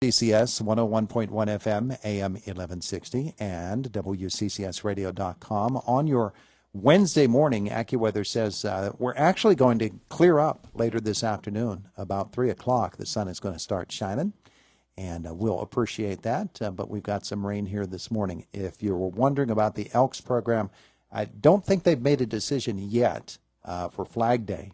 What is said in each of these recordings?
CCS 101.1 FM, AM 1160, and WCCSradio.com. On your Wednesday morning, AccuWeather says we're actually going to clear up later this afternoon. About 3 o'clock, the sun is going to start shining, and we'll appreciate that. But we've got some rain here this morning. If you were wondering about the Elks program, I don't think they've made a decision yet for Flag Day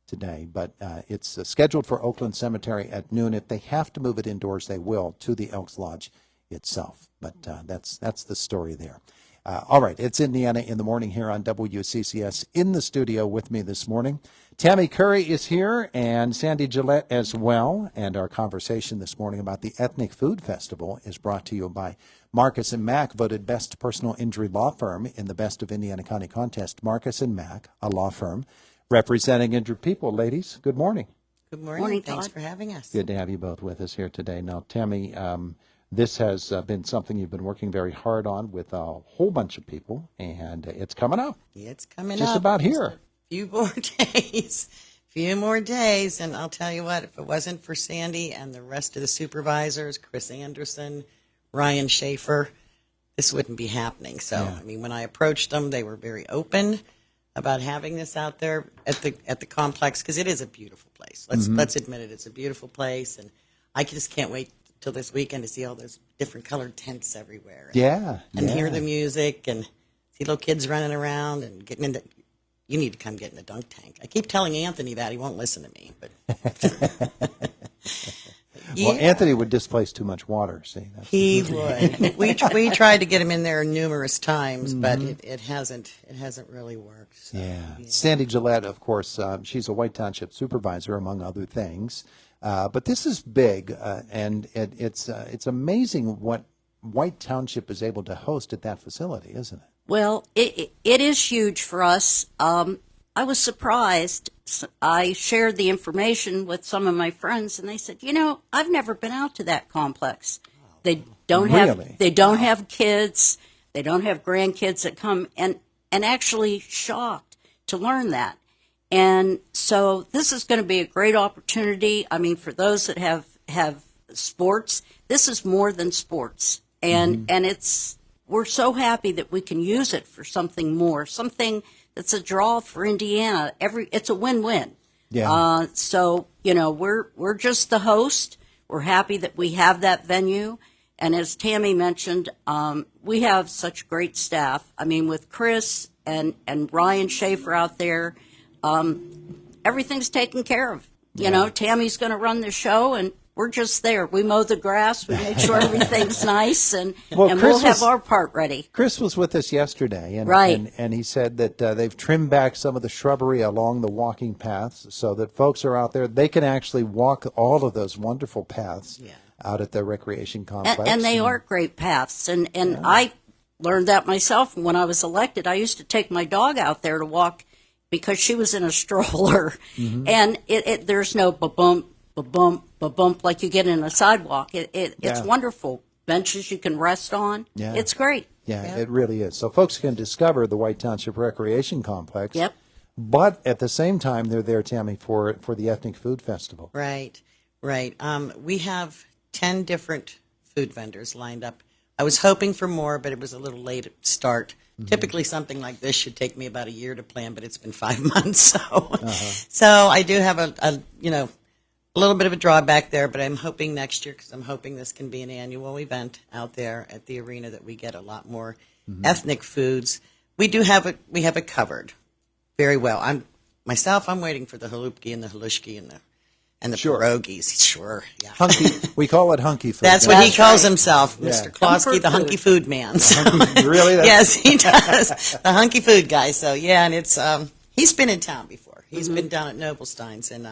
today, but it's scheduled for Oakland Cemetery at noon. If they have to move it indoors, they will to the Elks Lodge itself. But that's the story there. All right, it's Indiana in the Morning here on WCCS. In the studio with me this morning, Tammy Curry is here and Sandi Gillette as well. And our conversation this morning about the Ethnic Food Festival is brought to you by Marcus & Mack, voted best personal injury law firm in the Best of Indiana County contest. Marcus & Mack, a law firm representing injured people. Ladies, good morning. Good morning. Thanks for having us. Good to have you both with us here today. Now, Tammy, this has been something you've been working very hard on with a whole bunch of people, and it's coming up. It's coming just up. About here. Few more days, and I'll tell you what, if it wasn't for Sandi and the rest of the supervisors, Chris Anderson, Ryan Schaefer, this wouldn't be happening. So, yeah. I mean, when I approached them, they were very open about having this out there at the complex, because it is a beautiful place. Let's admit it, it's a beautiful place, and I just can't wait till this weekend to see all those different colored tents everywhere. And hear the music and see little kids running around and getting into. You need to come get in the dunk tank. I keep telling Anthony that. He won't listen to me. But Well, Anthony would displace too much water. See, he would. We tried to get him in there numerous times, but it hasn't really worked. So, yeah. Sandi Gillette, of course, she's a White Township supervisor, among other things. But this is big, and it's amazing what White Township is able to host at that facility, isn't it? Well, it is huge for us. I was surprised. I shared the information with some of my friends, and they said, I've never been out to that complex. They don't have kids. They don't have grandkids that come, and actually shocked to learn that. And so this is going to be a great opportunity. I mean, for those that have sports, this is more than sports. And we're so happy that we can use it for something more, something that's a draw for Indiana. It's a win-win. Yeah. So, we're just the host. We're happy that we have that venue. And as Tammy mentioned, we have such great staff. I mean, with Chris and Ryan Schaefer out there, everything's taken care of. Tammy's going to run the show, and we're just there. We mow the grass. We make sure everything's nice, and we'll have our part ready. Chris was with us yesterday, and he said that they've trimmed back some of the shrubbery along the walking paths so that folks are out there. They can actually walk all of those wonderful paths out at the recreation complex. And they are great paths. And I learned that myself when I was elected. I used to take my dog out there to walk because she was in a stroller. And there's no ba-bump, ba-bump, ba-bump like you get in a sidewalk. It's wonderful. Benches you can rest on. Yeah. It's great. Yeah, it really is. So folks can discover the White Township Recreation Complex. Yep. But at the same time, they're there, Tammy, for the Ethnic Food Festival. Right. We have 10 different food vendors lined up. I was hoping for more, but it was a little late at start. Typically, something like this should take me about a year to plan, but it's been 5 months. So I do have a little bit of a drawback there, but I'm hoping next year, because I'm hoping this can be an annual event out there at the arena, that we get a lot more ethnic foods. We have it covered very well. I'm waiting for the halupki and the halushki and the pierogies. Sure, yeah. We call it hunky food. That's what he calls himself, Mr. Klosky, the hunky food man. So, really? Yes, he does. The hunky food guy. So, yeah, and it's he's been in town before. He's been down at Nobelstein's, and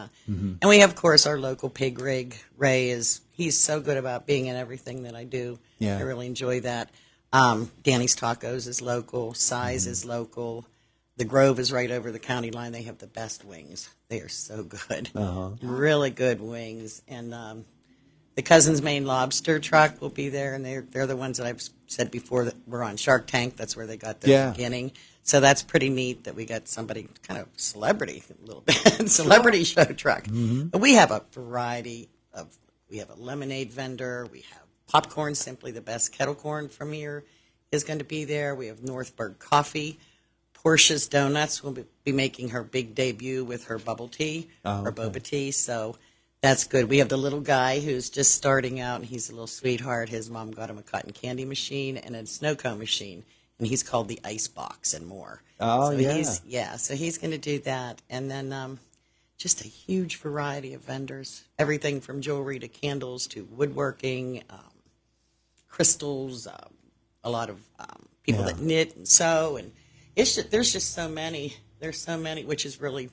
we have, of course, our local pig rig. He's so good about being in everything that I do. Yeah. I really enjoy that. Danny's Tacos is local. Size is local. The Grove is right over the county line. They have the best wings. They are so good. Really good wings. And the Cousin's Maine Lobster truck will be there, and they're the ones that I've said before that were on Shark Tank. That's where they got their beginning. So that's pretty neat that we got somebody kind of celebrity, a little bit, celebrity show truck. But we have a variety of We have a lemonade vendor. We have popcorn, simply the best kettle corn from here is going to be there. We have Northburg Coffee. Portia's Donuts will be making her big debut with her bubble tea, her boba tea. So that's good. We have the little guy who's just starting out, and he's a little sweetheart. His mom got him a cotton candy machine and a snow cone machine, and he's called the Ice Box and more. Oh, so so he's going to do that. And then just a huge variety of vendors, everything from jewelry to candles to woodworking, crystals, a lot of people that knit and sew, and there's just so many. There's so many, which is really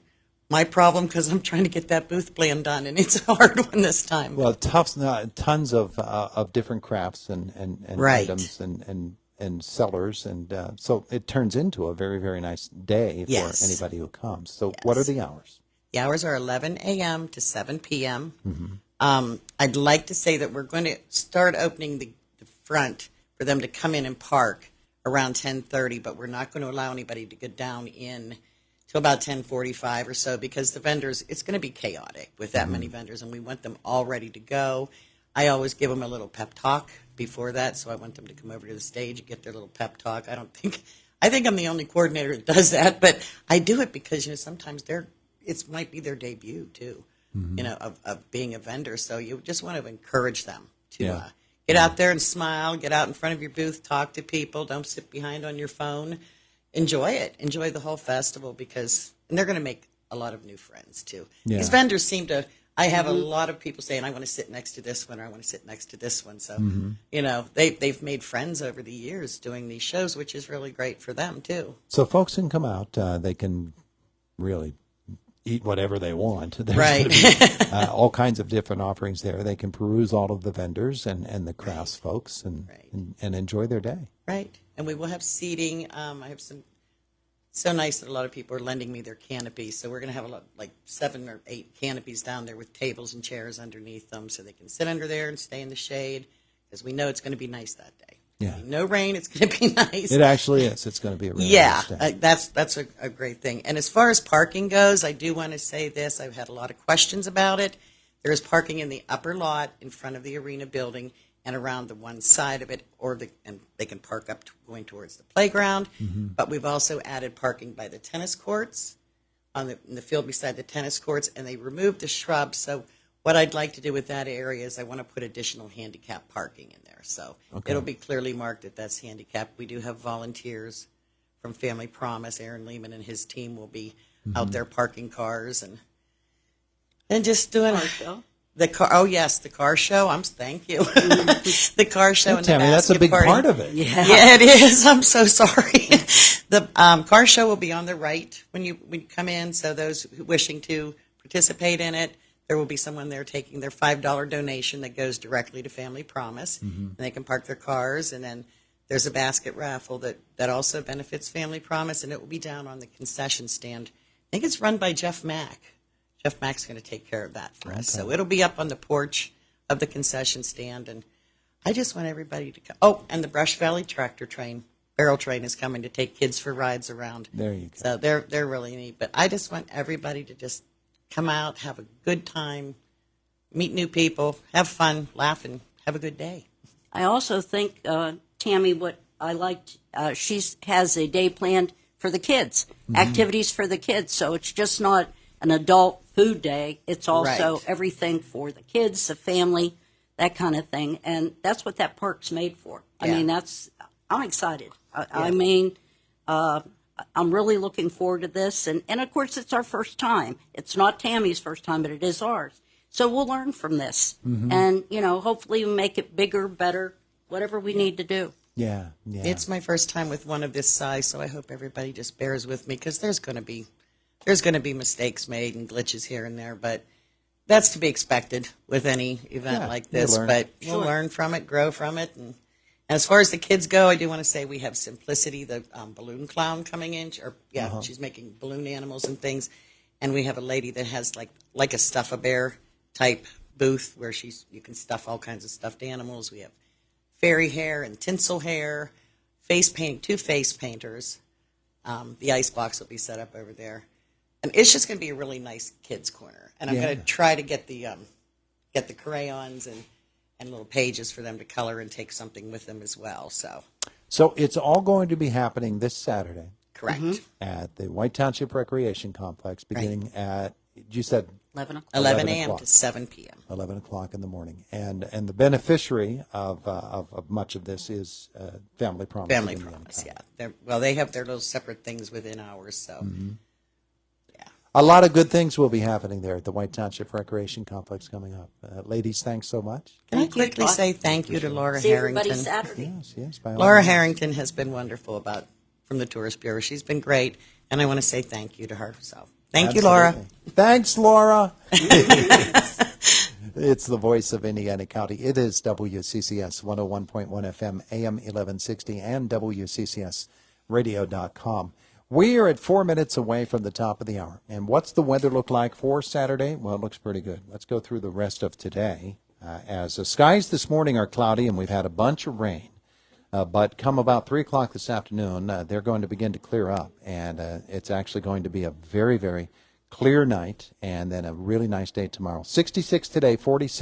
my problem because I'm trying to get that booth plan done, and it's a hard one this time. Well, tons of different crafts and items and sellers, and so it turns into a very, very nice day for anybody who comes. So what are the hours? The hours are 11 a.m. to 7 p.m. I'd like to say that we're going to start opening the front for them to come in and park around 10:30, but we're not going to allow anybody to get down in till about 10:45 or so because the vendors, it's going to be chaotic with that many vendors, and we want them all ready to go. I always give them a little pep talk before that, so I want them to come over to the stage and get their little pep talk. I think I'm the only coordinator that does that, but I do it because sometimes it might be their debut too, of being a vendor. So you just want to encourage them to get out there and smile, get out in front of your booth, talk to people, don't sit behind on your phone. Enjoy it. Enjoy the whole festival and they're going to make a lot of new friends too. Yeah. These vendors I have a lot of people saying, I want to sit next to this one or I want to sit next to this one. So, they've made friends over the years doing these shows, which is really great for them too. So folks can come out. They can really eat whatever they want. There's right. Be, all kinds of different offerings there. They can peruse all of the vendors and the crafts folks and enjoy their day. Right. And we will have seating. I have so nice that a lot of people are lending me their canopies. So we're going to have 7 or 8 canopies down there with tables and chairs underneath them so they can sit under there and stay in the shade because we know it's going to be nice that day. Yeah. No rain. It's going to be nice. It actually is. It's going to be a really nice day. That's a great thing. And as far as parking goes, I do want to say this. I've had a lot of questions about it. There is parking in the upper lot in front of the arena building and around the one side of it, and they can park up going towards the playground. But we've also added parking by the tennis courts, in the field beside the tennis courts, and they removed the shrubs. So what I'd like to do with that area is I want to put additional handicap parking in there. So it'll be clearly marked that that's handicap. We do have volunteers from Family Promise. Aaron Lehman and his team will be out there parking cars and just doing the car. Oh yes, the car show. Thank you. The car show and Tammy, the that's a big party. part of it. Yeah, it is. I'm so sorry. The car show will be on the right when you come in. So those wishing to participate in it, there will be someone there taking their $5 donation that goes directly to Family Promise, and they can park their cars. And then there's a basket raffle that also benefits Family Promise, and it will be down on the concession stand. I think it's run by Jeff Mack. Jeff Mack's going to take care of that for us. So it'll be up on the porch of the concession stand, and I just want everybody to come. Oh, and the Brush Valley barrel train is coming to take kids for rides around. There you go. So they're really neat. But I just want everybody to just come out, have a good time, meet new people, have fun, laugh, and have a good day. I also think, Tammy, what I liked, she has a day planned for the kids, activities for the kids. So it's just not an adult food day. It's also everything for the kids, the family, that kind of thing. And that's what that park's made for. I mean, I'm excited. I mean, I'm really looking forward to this. And of course, it's our first time. It's not Tammy's first time, but it is ours. So we'll learn from this. And, hopefully we'll make it bigger, better, whatever we need to do. Yeah. It's my first time with one of this size, so I hope everybody just bears with me because there's going to be mistakes made and glitches here and there, but that's to be expected with any event like this. But we'll learn from it, grow from it. And as far as the kids go, I do want to say we have Simplicity, the balloon clown, coming in. She's making balloon animals and things. And we have a lady that has like a Stuff-A-Bear type booth where you can stuff all kinds of stuffed animals. We have fairy hair and tinsel hair, two face painters. The ice box will be set up over there. And it's just going to be a really nice kids' corner. And I'm going to try to get the get the crayons and little pages for them to color and take something with them as well. So it's all going to be happening this Saturday Correct. at the White Township Recreation Complex, beginning at, you said 11 o'clock. 11 a.m. o'clock. to 7 p.m. 11 o'clock in the morning. And the beneficiary of much of this is Family Promise. Family of Indiana Promise, County. yeah. They have their little separate things within ours, so. Mm-hmm. Yeah. A lot of good things will be happening there at the White Township Recreation Complex coming up. Ladies, thanks so much. Can I Thank you, quickly Todd. say thank you to Laura See everybody Harrington? Saturday. Yes, by all Laura means. Harrington has been wonderful from the Tourist Bureau. She's been great, and I want to say thank you to her. So thank you, Laura. Absolutely. Thanks, Laura. It's the voice of Indiana County. It is WCCS 101.1 FM, AM 1160, and WCCSradio.com. We are at 4 minutes away from the top of the hour. And what's the weather look like for Saturday? Well, it looks pretty good. Let's go through the rest of today. As the skies this morning are cloudy, and we've had a bunch of rain. But come about 3 o'clock this afternoon, they're going to begin to clear up. And it's actually going to be a very, very clear night, and then a really nice day tomorrow. 66 today, 46.